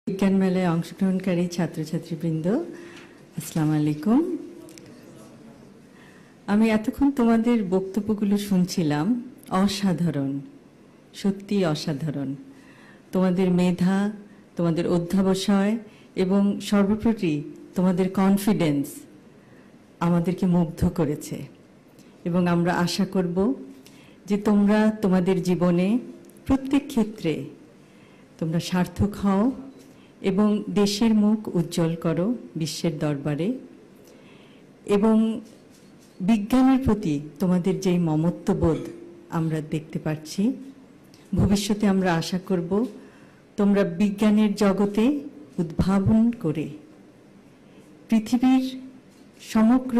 বিজ্ঞান মেলায় অংশগ্রহণকারী ছাত্রছাত্রীবৃন্দ, আসসালামু আলাইকুম। আমি এতক্ষণ তোমাদের বক্তব্যগুলো শুনছিলাম। অসাধারণ, সত্যি অসাধারণ। তোমাদের মেধা, তোমাদের অধ্যবসায় এবং সর্বোপরি তোমাদের কনফিডেন্স আমাদেরকে মুগ্ধ করেছে। এবং আমরা আশা করব যে তোমরা তোমাদের জীবনে প্রত্যেক ক্ষেত্রে তোমরা সার্থক হও এবং দেশের মুখ উজ্জ্বল করো বিশ্বের দরবারে। এবং বিজ্ঞানের প্রতি তোমাদের যেই মমত্ববোধ আমরা দেখতে পাচ্ছি, ভবিষ্যতে আমরা আশা করব তোমরা বিজ্ঞানের জগতে উদ্ভাবন করে পৃথিবীর সমগ্র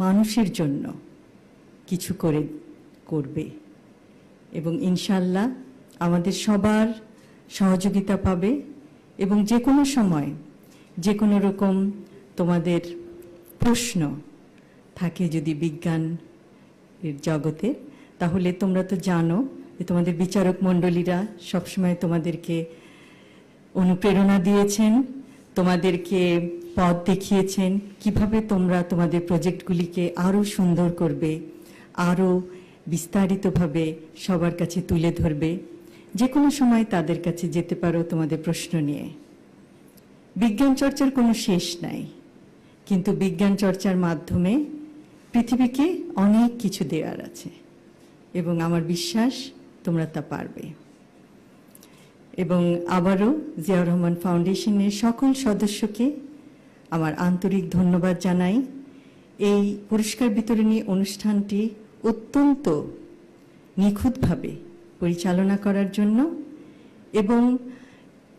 মানুষের জন্য কিছু করবে এবং ইনশাআল্লাহ আমাদের সবার সহযোগিতা পাবে। এবং যে কোনো সময় যে কোনো রকম তোমাদের প্রশ্ন থাকে যদি বিজ্ঞান এর জগতে, তাহলে তোমরা তো জানো যে তোমাদের বিচারক মণ্ডলীরা সবসময় তোমাদেরকে অনুপ্রেরণা দিয়েছেন, তোমাদেরকে পথ দেখিয়েছেন কিভাবে তোমরা তোমাদের প্রজেক্টগুলিকে আরও সুন্দর করবে, আরও বিস্তারিতভাবে সবার কাছে তুলে ধরবে। যে কোনো সময় তাদের কাছে যেতে পারো তোমাদের প্রশ্ন নিয়ে। বিজ্ঞান চর্চার কোনো শেষ নাই, কিন্তু বিজ্ঞান চর্চার মাধ্যমে পৃথিবীকে অনেক কিছু দেওয়ার আছে এবং আমার বিশ্বাস তোমরা তা পারবে। এবং আবারও জিয়াউর রহমান ফাউন্ডেশনের সকল সদস্যকে আমার আন্তরিক ধন্যবাদ জানাই। এই পুরস্কার বিতরণী অনুষ্ঠানটি অত্যন্ত নিখুঁতভাবে পরিচালনা করার জন্য এবং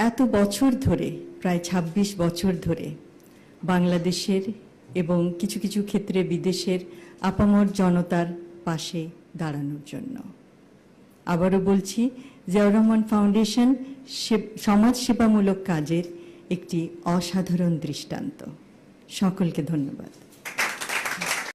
এত বছর ধরে, প্রায় ২৬ বছর ধরে বাংলাদেশের এবং কিছু কিছু ক্ষেত্রে বিদেশের আপামর জনতার পাশে দাঁড়ানোর জন্য। আবারও বলছি, জিয়াউর রহমান ফাউন্ডেশন সমাজ সেবামূলক কাজের একটি অসাধারণ দৃষ্টান্ত। সকলকে ধন্যবাদ।